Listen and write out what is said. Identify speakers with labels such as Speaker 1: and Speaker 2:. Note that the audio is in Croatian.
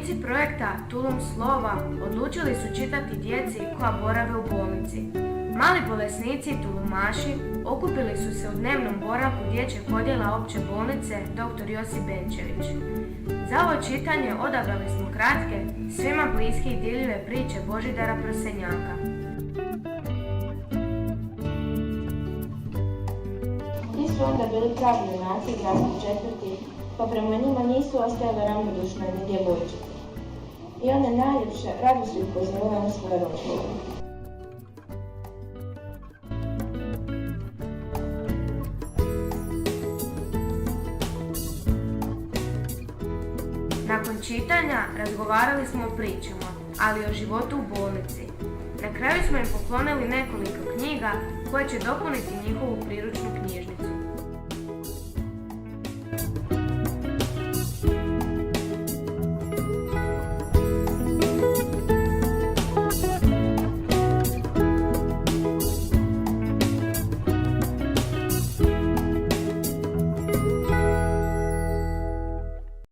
Speaker 1: Stanovnici projekta Tulum Slova odlučili su čitati djeci koja borave u bolnici. Mali bolesnici i tulumaši okupili su se u dnevnom boravku dječjeg odjela opće bolnice dr. Josip Benčević. Za ovo čitanje odabrali smo kratke, svima bliske i dirljive priče Božidara Prosenjaka.
Speaker 2: Ti su onda bili pravi junaci gradskih četvrti, pa prema njima nisu ostajale ravnodušne ni djevojčice. I one najljepše rado su ih pozivale na svoje rođenje.
Speaker 1: Nakon čitanja razgovarali smo o pričama, ali i o životu u bolnici. Na kraju smo im poklonili nekoliko knjiga koje će dopuniti njihovu priručnu knjižnicu.